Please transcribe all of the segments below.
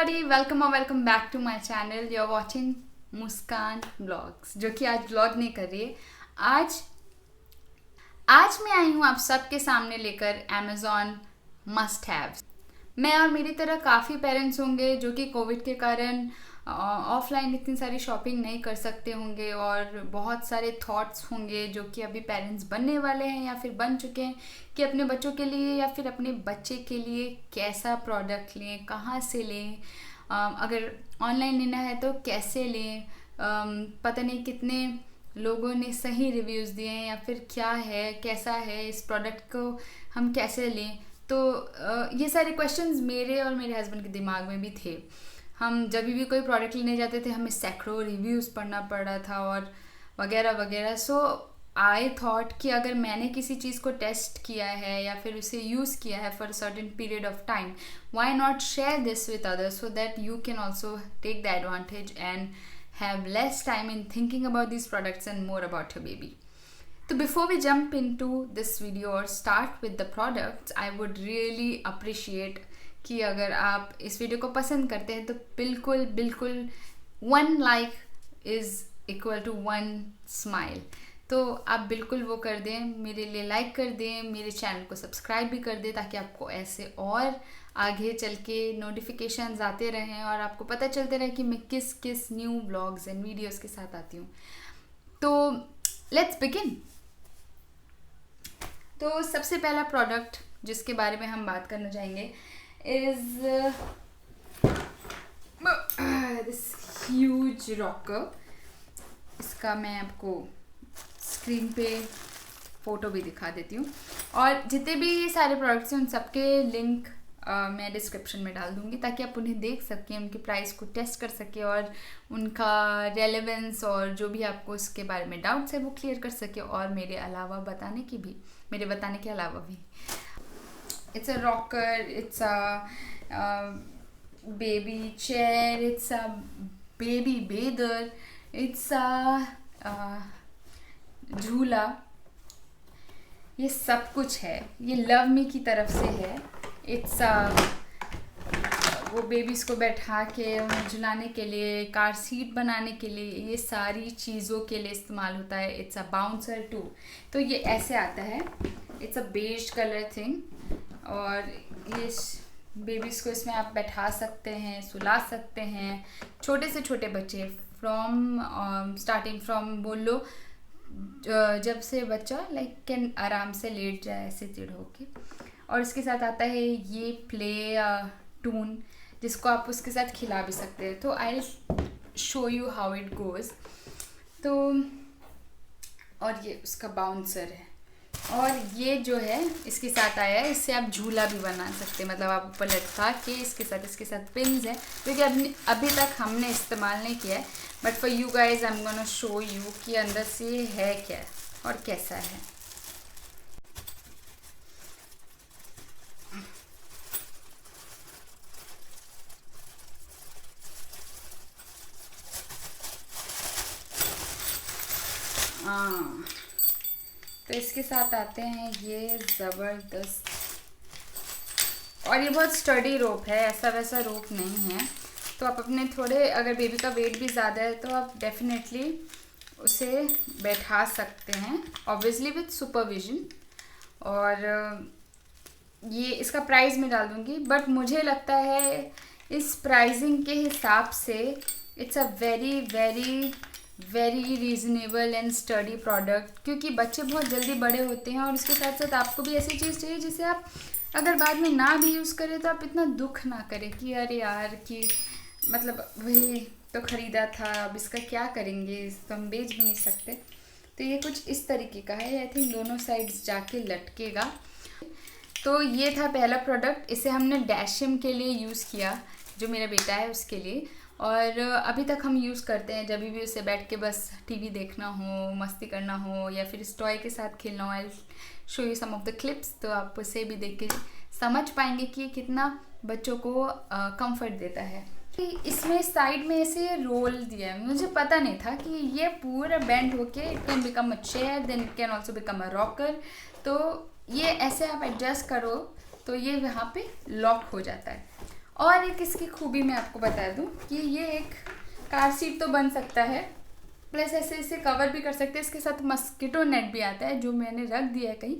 everybody, welcome back to my channel. You're watching Muskan blogs, जो कि आज blog नहीं कर रही है. आज मैं आई हूँ आप सबके सामने लेकर Amazon मस्ट हैव्स. मैं और मेरी तरह काफ़ी पेरेंट्स होंगे जो कि कोविड के कारण ऑफलाइन इतनी सारी शॉपिंग नहीं कर सकते होंगे और बहुत सारे थॉट्स होंगे जो कि अभी पेरेंट्स बनने वाले हैं या फिर बन चुके हैं कि अपने बच्चों के लिए या फिर अपने बच्चे के लिए कैसा प्रोडक्ट लें, कहाँ से लें, अगर ऑनलाइन लेना है तो कैसे लें. पता नहीं कितने लोगों ने सही रिव्यूज़ दिए हैं या फिर क्या है, कैसा है, इस प्रोडक्ट को हम कैसे लें. तो ये सारे क्वेश्चंस मेरे और मेरे हस्बैंड के दिमाग में भी थे. हम जब भी कोई प्रोडक्ट लेने जाते थे हमें सैकड़ों रिव्यूज़ पढ़ना पड़ रहा था और वगैरह वगैरह. सो आई थॉट कि अगर मैंने किसी चीज़ को टेस्ट किया है या फिर उसे यूज़ किया है for a certain period of time, why not share this with others so that you can also take the advantage and have less time in thinking about these products and more about your baby. So before we jump into this video or start with the products, I would really appreciate कि अगर आप इस video को पसंद करते हैं तो बिल्कुल 1 like is equal to 1 smile. तो आप बिल्कुल वो कर दें, मेरे लिए लाइक कर दें, मेरे चैनल को सब्सक्राइब भी कर दें ताकि आपको ऐसे और आगे चल के नोटिफिकेशंस आते रहें और आपको पता चलते रहे कि मैं किस न्यू व्लॉग्स एंड वीडियोस के साथ आती हूँ. तो लेट्स बिगिन. तो सबसे पहला प्रोडक्ट जिसके बारे में हम बात करना चाहेंगे इज़ दिस ह्यूज रॉकर. इसका मैं आपको स्क्रीन पे फ़ोटो भी दिखा देती हूँ और जितने भी ये सारे प्रोडक्ट्स हैं उन सबके लिंक मैं डिस्क्रिप्शन में डाल दूँगी ताकि आप उन्हें देख सकें, उनके प्राइस को टेस्ट कर सकें और उनका रेलेवेंस और जो भी आपको उसके बारे में डाउट्स है वो क्लियर कर सकें और मेरे बताने के अलावा भी. It's a rocker, it's a baby chair, it's a baby बेदर, इट्स अ झूला. ये सब कुछ है. ये लव मी की तरफ से है. इट्स वो बेबीज़ को बैठा के उन्हें झुलाने के लिए, कार सीट बनाने के लिए, ये सारी चीज़ों के लिए इस्तेमाल होता है. It's a bouncer too. तो ये ऐसे आता है. It's a beige colour thing और ये बेबीज़ को इसमें आप बैठा सकते हैं, सुला सकते हैं. छोटे से छोटे बच्चे स्टार्टिंग फ्रॉम बोल लो जब से बच्चा कैन आराम से लेट जाए ऐसे चिड़ होके. और इसके साथ आता है ये प्ले टून जिसको आप उसके साथ खिला भी सकते हैं. तो आई show you how it goes. तो और ये उसका बाउंसर है और ये जो है इसके साथ आया है. इससे आप झूला भी बना सकते हैं, मतलब आप ऊपर लटका के इसके साथ पिन्स है जो कि अभी तक हमने इस्तेमाल नहीं किया है. But for you guys I am gonna show you कि अंदर से ये है क्या और कैसा है. तो इसके साथ आते हैं ये ज़बरदस्त, और ये बहुत स्टडी रोप है, ऐसा वैसा रोप नहीं है. तो आप अपने थोड़े, अगर बेबी का वेट भी ज़्यादा है तो आप डेफिनेटली उसे बैठा सकते हैं, ऑब्वियसली विथ सुपरविजन. और ये इसका प्राइस मैं डाल दूँगी, बट मुझे लगता है इस प्राइसिंग के हिसाब से it's a very reasonable and study product, क्योंकि बच्चे बहुत जल्दी बड़े होते हैं और इसके साथ साथ आपको भी ऐसी चीज़ चाहिए जिसे आप अगर बाद में ना भी यूज़ करें तो आप इतना दुख ना करें कि अरे यार कि मतलब वही तो ख़रीदा था, अब इसका क्या करेंगे, इसको हम बेच भी नहीं सकते. तो ये कुछ इस तरीके का है. आई थिंक दोनों साइड्स जाके लटकेगा. तो ये था पहला प्रोडक्ट. इसे हमने डैशिम के लिए यूज़ किया, जो मेरा बेटा है उसके लिए. और अभी तक हम यूज़ करते हैं जब भी उसे बैठ के बस टीवी देखना हो, मस्ती करना हो या फिर इस टॉय के साथ खेलना हो. I show you some of the clips, तो आप उसे भी देख के समझ पाएंगे कि कितना बच्चों को कंफर्ट देता है. इसमें साइड में ऐसे रोल दिया है, मुझे पता नहीं था कि ये पूरा बेंड होके it can become a chair, then it can also become a rocker. तो ये ऐसे आप एडजस्ट करो तो ये यहाँ पे लॉक हो जाता है. और एक इसकी खूबी मैं आपको बता दूं कि ये एक कार सीट तो बन सकता है, प्लस ऐसे इसे कवर भी कर सकते हैं। इसके साथ मस्किटो नेट भी आता है जो मैंने रख दिया है कहीं,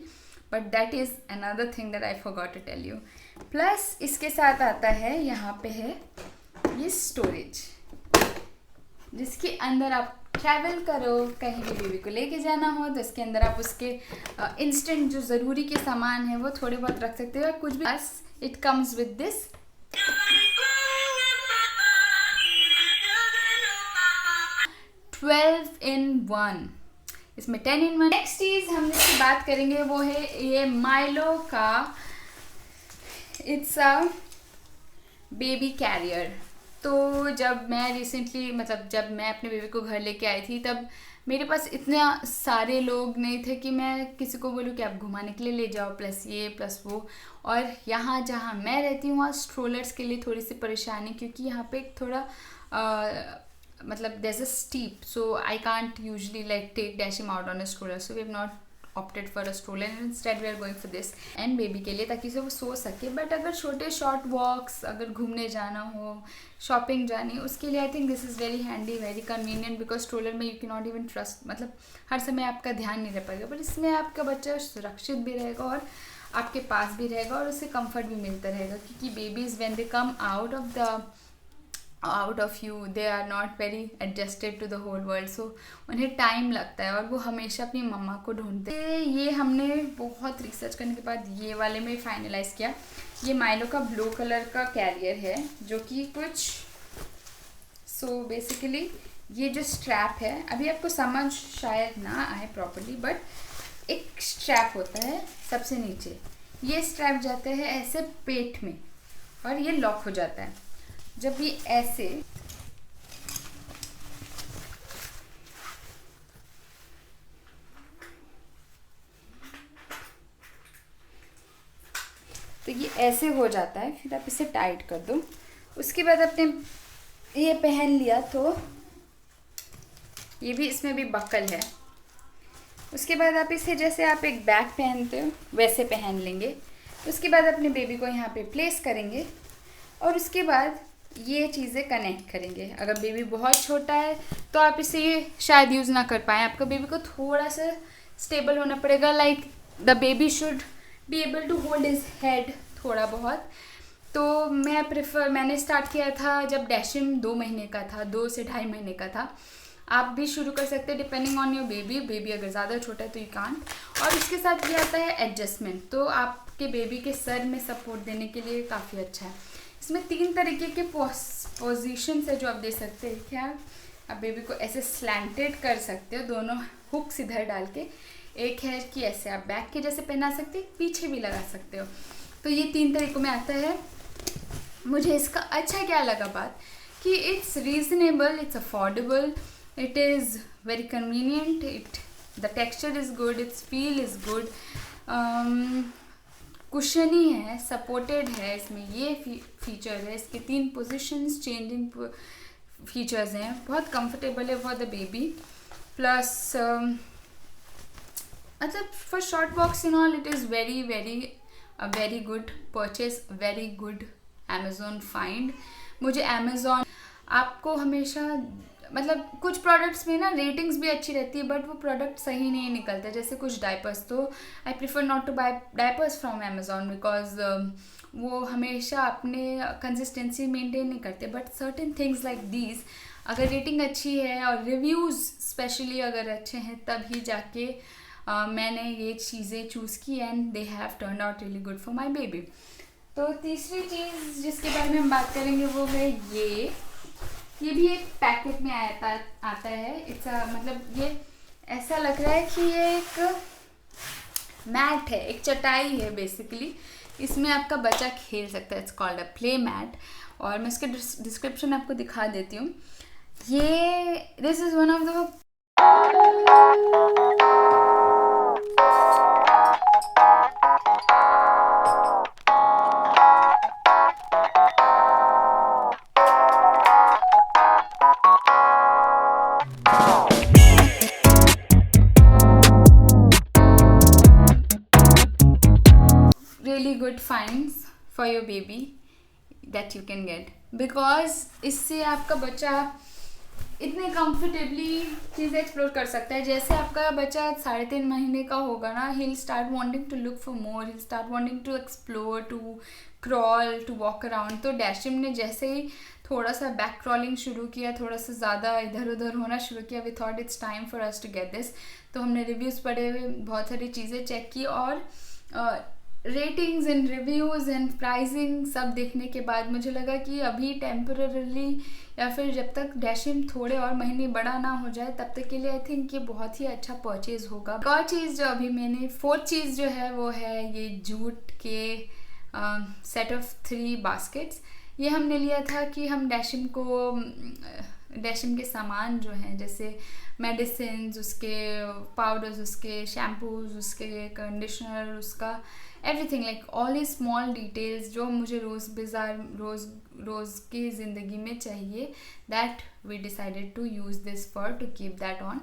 but that is another thing that I forgot to tell you. Plus इसके साथ आता है, यहाँ पे है ये स्टोरेज, जिसके अंदर आप ट्रैवल करो, कहीं भी बेबी को लेके जाना हो तो इसके अंदर आप उसके इंस्टेंट जो ज़रूरी के सामान है वो थोड़े बहुत रख सकते हो, कुछ भी। बस it comes with this 12-in-1, इसमें 10-in-1। नेक्स्ट चीज़ हम इसकी बात करेंगे वो है ये माइलो का इट्स अ बेबी कैरियर। तो जब मैं रिसेंटली मतलब जब मैं अपने बेबी को घर लेके आई थी तब मेरे पास इतना सारे लोग नहीं थे कि मैं किसी को बोलूँ कि आप घुमाने के लिए ले जाओ, प्लस ये प्लस वो। और यहाँ जहाँ मैं रहती हूँ वहाँ स्ट्रोलर्स के लिए थोड़ी सी परेशानी, क्योंकि यहाँ पे एक थोड़ा मतलब there's a steep, so I can't usually like take Dashim out on a stroller, so we have not opted for a stroller and instead we are going for this and baby के लिए, ताकि वो सो सके। But अगर छोटे short वॉक्स, अगर घूमने जाना हो, शॉपिंग जानी, उसके लिए I think this is very handy, very convenient, because stroller में you can not even trust, मतलब हर समय आपका ध्यान नहीं रह पाएगा, पर इसमें आपका बच्चा सुरक्षित भी रहेगा और आपके पास भी रहेगा और उससे कंफर्ट भी मिलता रहेगा, क्योंकि babies when they come out of you they are not very adjusted to the whole world, so उन्हें टाइम लगता है और वो हमेशा अपनी मम्मा को ढूंढते हैं। ये हमने बहुत रिसर्च करने के बाद ये वाले में फाइनलाइज किया। ये माइलो का ब्लू कलर का कैरियर है जो कि कुछ बेसिकली ये जो स्ट्रैप है, अभी आपको समझ शायद ना आए प्रॉपर्ली, बट एक स्ट्रैप होता है सबसे नीचे, ये स्ट्रैप जाता है ऐसे पेट में और ये लॉक हो जाता है। जब ये ऐसे तो ये ऐसे हो जाता है, फिर आप इसे टाइट कर दो। उसके बाद आपने ये पहन लिया तो ये भी, इसमें भी बकल है। उसके बाद आप इसे जैसे आप एक बैग पहनते हो वैसे पहन लेंगे। उसके बाद अपने बेबी को यहाँ पे प्लेस करेंगे और उसके बाद ये चीज़ें कनेक्ट करेंगे। अगर बेबी बहुत छोटा है तो आप इसे शायद यूज़ ना कर पाएँ, आपका बेबी को थोड़ा सा स्टेबल होना पड़ेगा, like the baby should be able to hold his head थोड़ा बहुत। तो मैंने स्टार्ट किया था जब डैशिम 2 महीने का था, 2 से 2.5 महीने का था। आप भी शुरू कर सकते हैं डिपेंडिंग ऑन योर बेबी अगर ज़्यादा छोटा है तो यू कांट। और इसके साथ ये आता है एडजस्टमेंट, तो आपके बेबी के सर में सपोर्ट देने के लिए काफ़ी अच्छा है। इसमें 3 तरीके के पोजीशन है जो आप दे सकते हैं। क्या आप बेबी को ऐसे स्लैंटेड कर सकते हो, दोनों हुक्स इधर डाल के। एक है कि ऐसे आप बैक के जैसे पहना सकते हो, पीछे भी लगा सकते हो। तो ये 3 तरीकों में आता है। मुझे इसका अच्छा क्या लगा बात कि it's reasonable, it's affordable, it is very convenient, the texture is good, it's feel is good, cushiony है, सपोर्टेड है। इसमें ये फीचर है, इसके 3 पोजीशंस चेंजिंग फीचर्स हैं, बहुत कंफर्टेबल है फॉर द बेबी। प्लस मतलब for short walks in all it is very good purchase, very good Amazon find. मुझे अमेज़ॉन आपको हमेशा मतलब कुछ प्रोडक्ट्स में ना रेटिंग्स भी अच्छी रहती है बट वो प्रोडक्ट सही नहीं निकलते, जैसे कुछ डायपर्स। तो I prefer not to buy diapers from Amazon because वो हमेशा अपने कंसिस्टेंसी मेंटेन नहीं करते। But certain things like these, अगर रेटिंग अच्छी है और रिव्यूज़ स्पेशली अगर अच्छे हैं तभी जाके मैंने ये चीज़ें चूज़ की and they have turn out really good for my baby. तो तीसरी चीज़ जिसके बारे में हम बात करेंगे वो है ये भी एक पैकेट में आता है। इट्स मतलब ये ऐसा लग रहा है कि ये एक मैट है, एक चटाई है बेसिकली, इसमें आपका बच्चा खेल सकता है। It's called a play mat और मैं इसके डिस्क्रिप्शन आपको दिखा देती हूँ। ये this is one of the really good finds for your baby. That you can get, because इससे आपका बच्चा इतने कंफर्टेबली चीज़ें एक्सप्लोर कर सकता है। जैसे आपका बच्चा 3.5 महीने का होगा ना, he'll start wanting to look for more, he'll start wanting to explore, to crawl, to walk around। तो डैशिम ने जैसे ही थोड़ा सा बैक क्रॉलिंग शुरू किया, थोड़ा सा ज़्यादा इधर उधर होना शुरू किया, we thought it's time for us to get this. तो हमने रिव्यूज़ पढ़े हुए, बहुत सारी चीज़ें चेक की, और ratings and reviews and pricing सब देखने के बाद मुझे लगा कि अभी टेम्पररीली या फिर जब तक डैशिम थोड़े और महीने बड़ा ना हो जाए तब तक के लिए आई थिंक ये बहुत ही अच्छा परचेज होगा। एक और चीज़ जो अभी मैंने, 4th चीज़ जो है वो है ये जूट के सेट ऑफ 3 बास्केट्स। ये हमने लिया था कि हम डैशिम के सामान जो हैं, जैसे मेडिसिन, उसके पाउडर्स, उसके शैम्पूज, उसके कंडीशनर, उसका एवरीथिंग, लाइक ऑल ही स्मॉल डिटेल्स जो मुझे रोज़ की ज़िंदगी में चाहिए, that we decided to use this for to keep that on.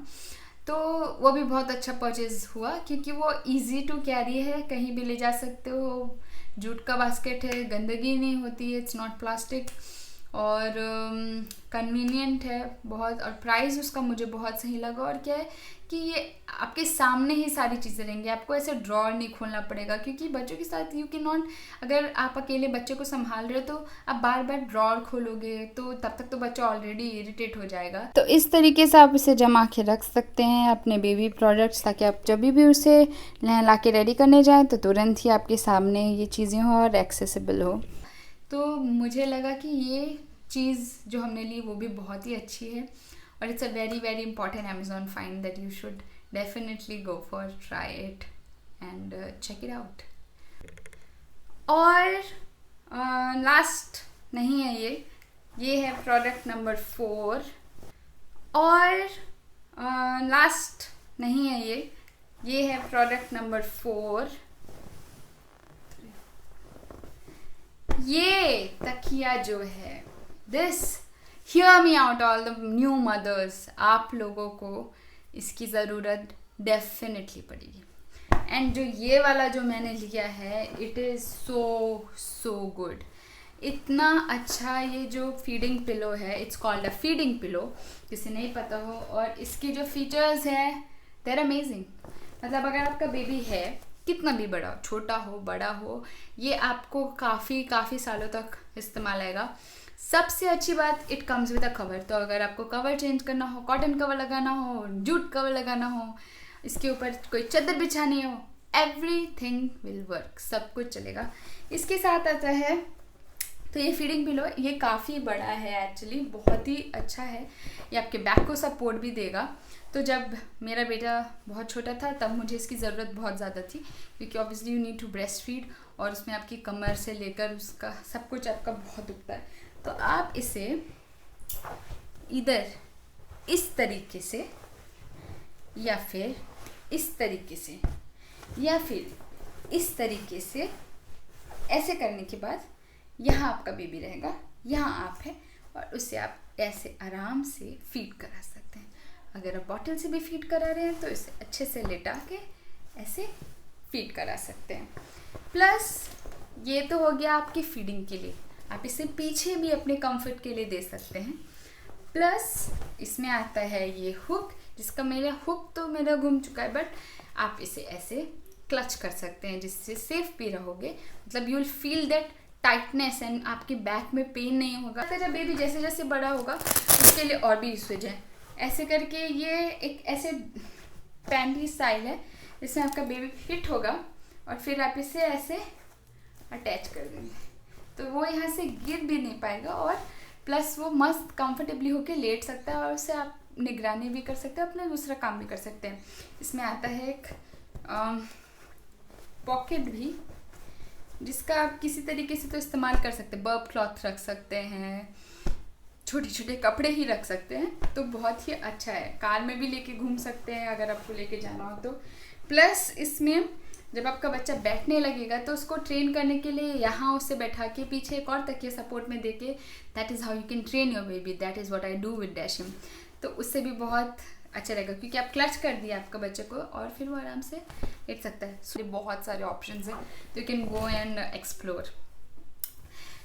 तो वो भी बहुत अच्छा परचेज हुआ क्योंकि वो इजी टू कैरी है, कहीं भी ले जा सकते हो। जूट का बास्केट है, गंदगी नहीं होती है, इट्स नॉट प्लास्टिक, और कन्वीनियंट है बहुत, और प्राइस उसका मुझे बहुत सही लगा। और क्या है कि ये आपके सामने ही सारी चीज़ें रहेंगी, आपको ऐसे ड्रॉर नहीं खोलना पड़ेगा, क्योंकि बच्चों के साथ यू कैन नॉट, अगर आप अकेले बच्चे को संभाल रहे हो तो आप बार बार ड्रॉर खोलोगे तो तब तक तो बच्चा ऑलरेडी इरिटेट हो जाएगा। तो इस तरीके से आप इसे जमा के रख सकते हैं अपने बेबी प्रोडक्ट्स, ताकि आप जब भी उसे ला के रेडी करने जाएँ तो तुरंत ही आपके सामने ये चीज़ें हो और एक्सेसिबल हो। तो मुझे लगा कि ये चीज़ जो हमने ली वो भी बहुत ही अच्छी है, और it's a very very important Amazon find that you should definitely go for, try it and check it out. और लास्ट नहीं है ये है प्रोडक्ट नंबर 4, और लास्ट नहीं है ये है प्रोडक्ट नंबर 4। ये तकिया जो है, this, hear me out all the new mothers, आप लोगों को इसकी ज़रूरत डेफिनेटली पड़ेगी। एंड जो ये वाला जो मैंने लिया है, इट इज़ सो गुड, इतना अच्छा। ये जो फीडिंग पिलो है, it's called a feeding pillow, किसी नहीं पता हो, और इसके जो फीचर्स हैं देयर अमेजिंग। मतलब अगर आपका बेबी है, कितना भी बड़ा हो, छोटा हो बड़ा हो, ये आपको काफ़ी सालों तक इस्तेमाल आएगा। सबसे अच्छी बात, it comes with a cover. तो अगर आपको कवर चेंज करना हो, कॉटन कवर लगाना हो, जूट कवर लगाना हो, इसके ऊपर कोई चादर बिछानी हो, एवरीथिंग विल वर्क, सब कुछ चलेगा। इसके साथ आता है, तो ये फीडिंग पिलो, ये काफ़ी बड़ा है एक्चुअली, बहुत ही अच्छा है। ये आपके बैक को सपोर्ट भी देगा। तो जब मेरा बेटा बहुत छोटा था तब मुझे इसकी ज़रूरत बहुत ज़्यादा थी, क्योंकि obviously you need to breast feed, और उसमें आपकी कमर से लेकर उसका सब कुछ आपका बहुत दुखता है। तो आप इसे इधर इस तरीके से, या फिर इस तरीके से, या फिर इस तरीके से, ऐसे करने के बाद यहाँ आपका बेबी रहेगा, यहाँ आप है, और उससे आप ऐसे आराम से फीड करा सकते हैं। अगर आप बॉटल से भी फीड करा रहे हैं तो इसे अच्छे से लेटा के ऐसे फीड करा सकते हैं। प्लस ये तो हो गया आपकी फीडिंग के लिए, आप इसे पीछे भी अपने कंफर्ट के लिए दे सकते हैं। प्लस इसमें आता है ये हुक, जिसका हुक तो मेरा घूम चुका है, बट आप इसे ऐसे क्लच कर सकते हैं, जिससे सेफ भी रहोगे। मतलब you will feel that tightness and आपके बैक में पेन नहीं होगा। तो जब बेबी जैसे जैसे बड़ा होगा उसके लिए और भी यूसेज है। ऐसे करके ये एक ऐसे पैंटी स्टाइल है, जिसमें आपका बेबी फिट होगा, और फिर आप इसे ऐसे अटैच कर देंगे तो वो यहाँ से गिर भी नहीं पाएगा, और प्लस वो मस्त कंफर्टेबली होके लेट सकता है, और उससे आप निगरानी भी कर सकते हैं, अपना दूसरा काम भी कर सकते हैं। इसमें आता है एक पॉकेट भी, जिसका आप किसी तरीके से तो इस्तेमाल कर सकते हैं। बर्ब क्लॉथ रख सकते हैं, छोटे छोटे कपड़े ही रख सकते हैं, तो बहुत ही अच्छा है। कार में भी लेके घूम सकते हैं अगर आपको लेके जाना हो तो। प्लस इसमें जब आपका बच्चा बैठने लगेगा तो उसको ट्रेन करने के लिए यहाँ उससे बैठा के पीछे एक और तकिया सपोर्ट में देके, that is how you can train your baby, that is what I do with डैशिम। तो उससे भी बहुत अच्छा रहेगा, क्योंकि आप क्लच कर दिया आपका बच्चे को, और फिर वो आराम से लेट सकता है। सो बहुत सारे ऑप्शंस हैं, तो you can go and explore.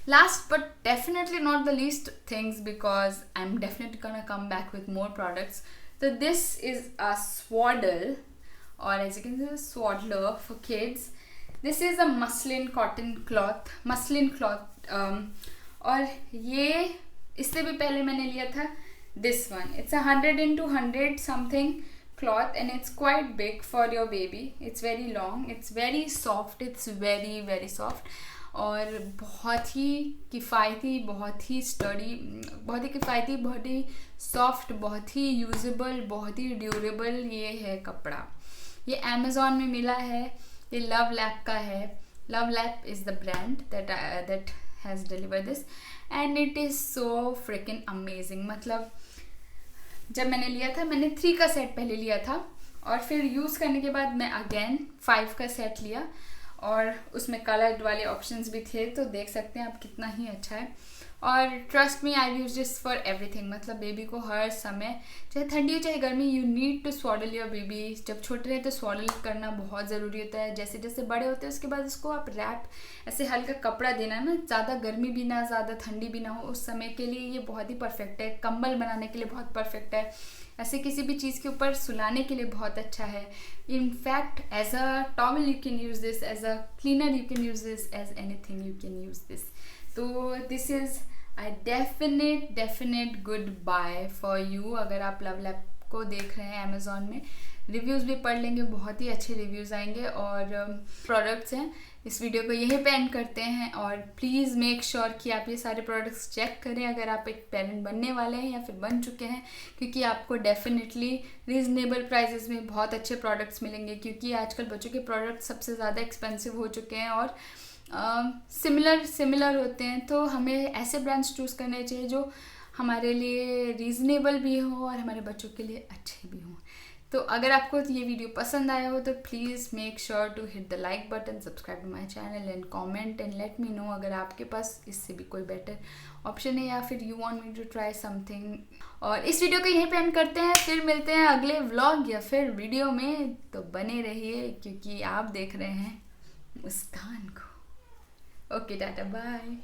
Last but definitely not the least things, because I'm definitely gonna come back with more products. So this is a swaddle, or as you can see, swaddler for kids. This is a muslin cloth. और ये इससे भी पहले मैंने लिया था this one. It's 100 into 100 something cloth, and it's quite big for your baby. It's very long, it's very soft, it's very very soft, और बहुत ही किफ़ायती, बहुत ही स्टडी, बहुत ही किफ़ायती, बहुत ही सॉफ्ट, बहुत ही यूजेबल, बहुत ही ड्यूरेबल ये है कपड़ा. ये अमेज़ॉन में मिला है. ये लव लैप का है. Love lap is the brand that has delivered this, and it is so freaking amazing. मतलब जब मैंने लिया था, मैंने 3 का सेट पहले लिया था, और फिर यूज़ करने के बाद मैं अगेन 5 का सेट लिया, और उसमें कलर्ड वाले ऑप्शंस भी थे, तो देख सकते हैं आप कितना ही अच्छा है. और trust me, I use this for everything. मतलब बेबी को हर समय, चाहे ठंडी हो चाहे गर्मी, you need to swaddle your baby. जब छोटे रहे तो स्वॉडल करना बहुत ज़रूरी होता है. जैसे जैसे बड़े होते हैं उसके बाद उसको आप रैप, ऐसे हल्का कपड़ा देना ना, ज़्यादा गर्मी भी ना ज़्यादा ठंडी भी ना हो, उस समय के लिए ये बहुत ही परफेक्ट है. कंबल बनाने के लिए बहुत परफेक्ट है. ऐसे किसी भी चीज़ के ऊपर सुलाने के लिए बहुत अच्छा है. In fact as a towel you can use this, as a cleaner you can use this, as anything you can use this. तो this is I definite good buy for you. अगर आप लव लैप को देख रहे हैं Amazon में, reviews भी पढ़ लेंगे, बहुत ही अच्छे रिव्यूज़ आएंगे. और प्रोडक्ट्स हैं. इस वीडियो को यहीं पे एंड करते हैं, और प्लीज़ मेक श्योर कि आप ये सारे प्रोडक्ट्स चेक करें अगर आप एक पेरेंट बनने वाले हैं या फिर बन चुके हैं, क्योंकि आपको डेफिनेटली रीज़नेबल प्राइसेस में बहुत अच्छे प्रोडक्ट्स मिलेंगे. क्योंकि आजकल बच्चों के प्रोडक्ट सबसे ज़्यादा एक्सपेंसिव हो चुके हैं और सिमिलर होते हैं. तो हमें ऐसे ब्रांड्स चूज़ करने चाहिए जो हमारे लिए रीज़नेबल भी हो और हमारे बच्चों के लिए अच्छे भी हों. तो अगर आपको ये वीडियो पसंद आया हो तो please make sure to hit the like button, subscribe to my channel, and comment and let me know अगर आपके पास इससे भी कोई बेटर ऑप्शन है, या फिर you want me to try something. और इस वीडियो को यहीं पे एंड करते हैं. फिर मिलते हैं अगले व्लॉग या फिर वीडियो में. तो बने रहिए, क्योंकि आप देख रहे हैं मुस्कान को. Okay, tata, bye.